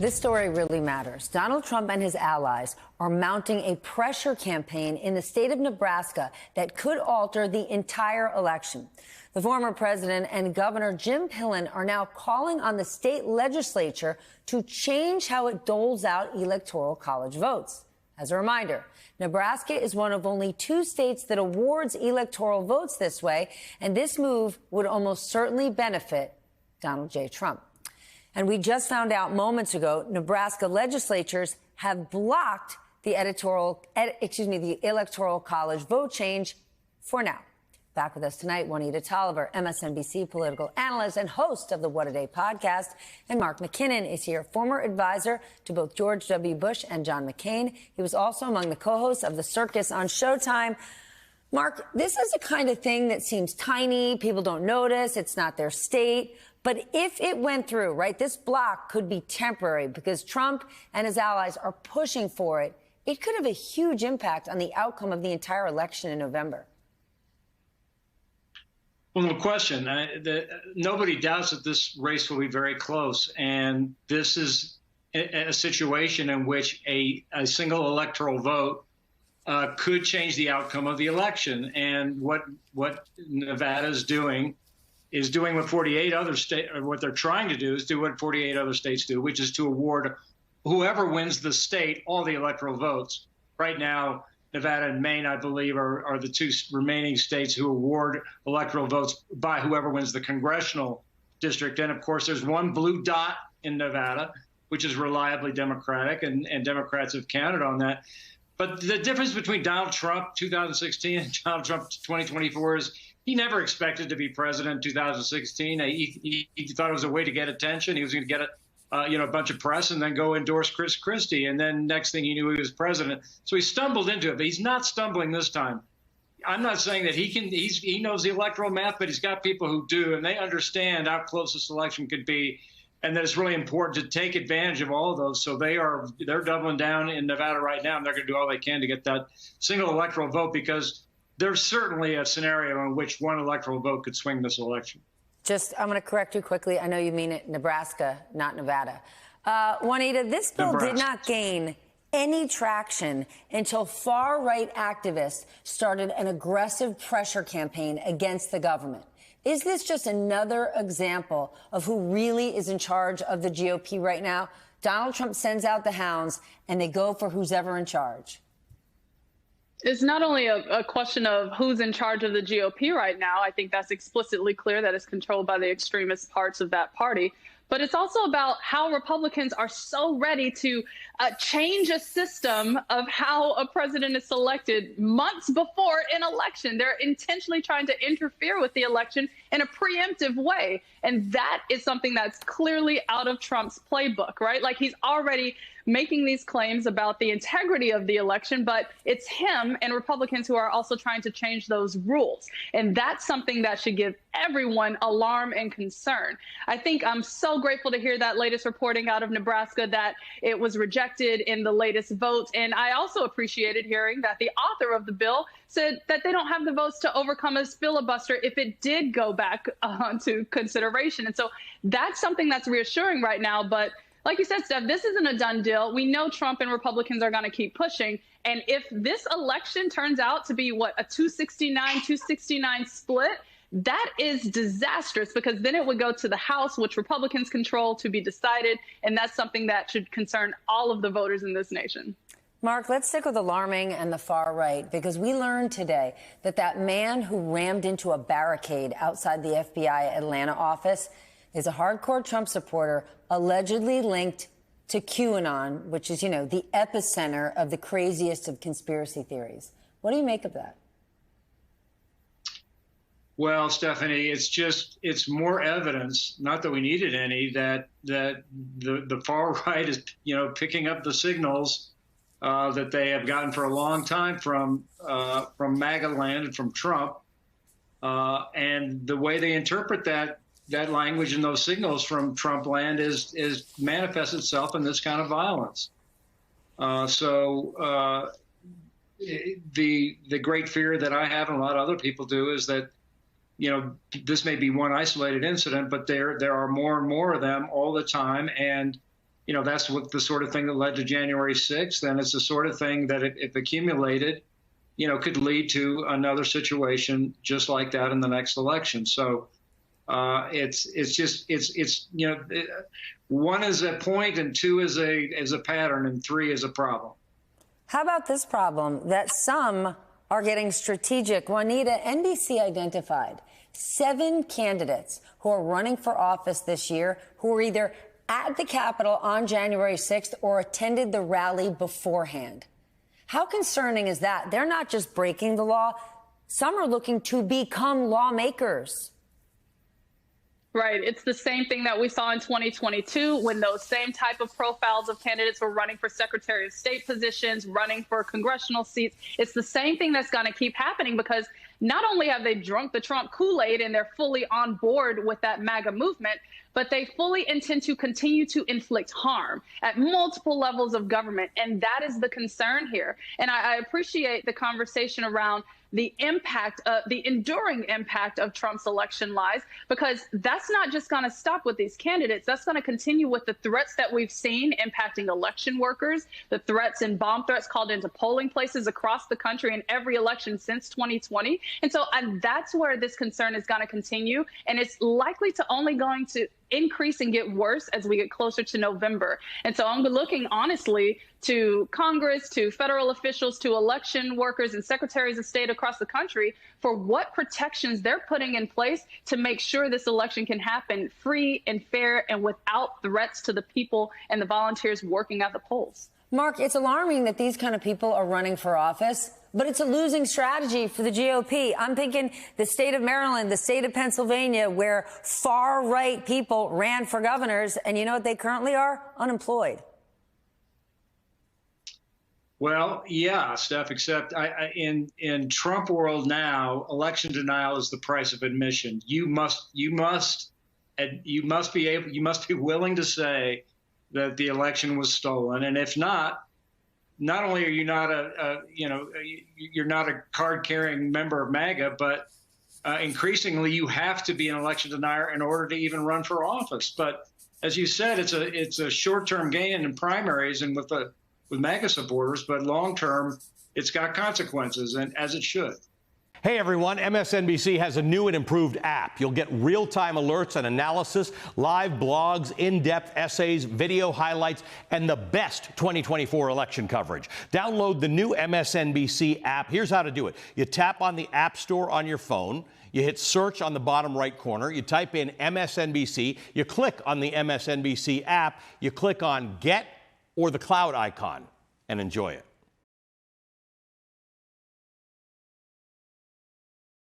This story really matters. Donald Trump and his allies are mounting a pressure campaign in the state of Nebraska that could alter the entire election. The former president and Governor Jim Pillen are now calling on the state legislature to change how it doles out electoral college votes. As a reminder, Nebraska is one of only 2 states that awards electoral votes this way, and this move would almost certainly benefit Donald J. Trump. And we just found out moments ago, Nebraska legislatures have blocked the electoral college vote change for now. Back with us tonight, Juanita Tolliver, MSNBC political analyst and host of the What a Day podcast. And Mark McKinnon is here, former advisor to both George W. Bush and John McCain. He was also among the co-hosts of The Circus on Showtime. Mark, this is the kind of thing that seems tiny. People don't notice. It's not their state. But if it went through, right, this block could be temporary because Trump and his allies are pushing for it. It could have a huge impact on the outcome of the entire election in November. Well, no question. Nobody doubts that this race will be very close. And this is a situation in which a single electoral vote could change the outcome of the election. And what Nevada is doing what 48 other states, or what they're trying to do is do what 48 other states do, which is to award whoever wins the state all the electoral votes. Right now, Nevada and Maine, I believe, are the 2 remaining states who award electoral votes by whoever wins the congressional district. And of course, there's one blue dot in Nevada, which is reliably Democratic, and Democrats have counted on that. But the difference between Donald Trump 2016 and Donald Trump 2024 is he never expected to be president in 2016. He thought it was a way to get attention. He was going to get a bunch of press and then go endorse Chris Christie. And then next thing he knew, he was president. So he stumbled into it, but he's not stumbling this time. I'm not saying that he knows the electoral math, but he's got people who do, and they understand how close this election could be. And that it's really important to take advantage of all of those. So they're doubling down in Nevada right now, and they're going to do all they can to get that single electoral vote, because there's certainly a scenario in which one electoral vote could swing this election. I'm going to correct you quickly. I know you mean it Nebraska, not Nevada. Juanita, this bill did not gain any traction until far-right activists started an aggressive pressure campaign against the government. Is this just another example of who really is in charge of the GOP right now? Donald Trump sends out the hounds, and they go for who's ever in charge. It's not only a question of who's in charge of the GOP right now. I think that's explicitly clear that it's controlled by the extremist parts of that party. But it's also about how Republicans are so ready to change a system of how a president is selected months before an election. They're intentionally trying to interfere with the election in a preemptive way. And that is something that's clearly out of Trump's playbook, right? Like, he's already making these claims about the integrity of the election, but it's him and Republicans who are also trying to change those rules. And that's something that should give everyone alarm and concern. I think I'm so grateful to hear that latest reporting out of Nebraska that it was rejected in the latest vote. And I also appreciated hearing that the author of the bill said that they don't have the votes to overcome a filibuster if it did go back to consideration. And so that's something that's reassuring right now. But like you said, Steph, this isn't a done deal. We know Trump and Republicans are going to keep pushing. And if this election turns out to be, a 269 split, that is disastrous, because then it would go to the House, which Republicans control, to be decided. And that's something that should concern all of the voters in this nation. Mark, let's stick with alarming and the far right, because we learned today that man who rammed into a barricade outside the FBI Atlanta office is a hardcore Trump supporter allegedly linked to QAnon, which is, the epicenter of the craziest of conspiracy theories. What do you make of that? Well, Stephanie, it's more evidence, not that we needed any, that the far right is, picking up the signals that they have gotten for a long time from MAGA land and from Trump. And the way they interpret that language and those signals from Trump land is manifests itself in this kind of violence. So the great fear that I have and a lot of other people do is that, this may be one isolated incident, but there are more and more of them all the time. And that's what the sort of thing that led to January 6th, and it's the sort of thing that, if accumulated, could lead to another situation just like that in the next election. So it's one is a point, and two is a pattern, and three is a problem. How about this problem that some are getting strategic? Juanita, NBC identified 7 candidates who are running for office this year who were either at the Capitol on January 6th or attended the rally beforehand. How concerning is that? They're not just breaking the law. Some are looking to become lawmakers. Right. It's the same thing that we saw in 2022 when those same type of profiles of candidates were running for Secretary of State positions, running for congressional seats. It's the same thing that's going to keep happening, because not only have they drunk the Trump Kool-Aid and they're fully on board with that MAGA movement, but they fully intend to continue to inflict harm at multiple levels of government. And that is the concern here. And I appreciate the conversation around the impact, the enduring impact of Trump's election lies, because that's not just going to stop with these candidates. That's going to continue with the threats that we've seen impacting election workers, the threats and bomb threats called into polling places across the country in every election since 2020. And so that's where this concern is going to continue. And it's likely to only going to increase and get worse as we get closer to November. And so I'm looking honestly to Congress, to federal officials, to election workers and secretaries of state across the country for what protections they're putting in place to make sure this election can happen free and fair and without threats to the people and the volunteers working at the polls. Mark, it's alarming that these kind of people are running for office, but it's a losing strategy for the GOP. I'm thinking the state of Maryland, the state of Pennsylvania, where far-right people ran for governors, and you know what they currently are? Unemployed. Well, yeah, Steph, except in Trump world now, election denial is the price of admission. You must be willing to say that the election was stolen, and if not only are you not you're not a card-carrying member of MAGA, but increasingly you have to be an election denier in order to even run for office. But as you said, it's a short-term gain in primaries and with MAGA supporters, but long-term, it's got consequences, and as it should. Hey everyone, MSNBC has a new and improved app. You'll get real-time alerts and analysis, live blogs, in-depth essays, video highlights, and the best 2024 election coverage. Download the new MSNBC app. Here's how to do it. You tap on the App Store on your phone. You hit search on the bottom right corner. You type in MSNBC. You click on the MSNBC app. You click on Get or the cloud icon and enjoy it.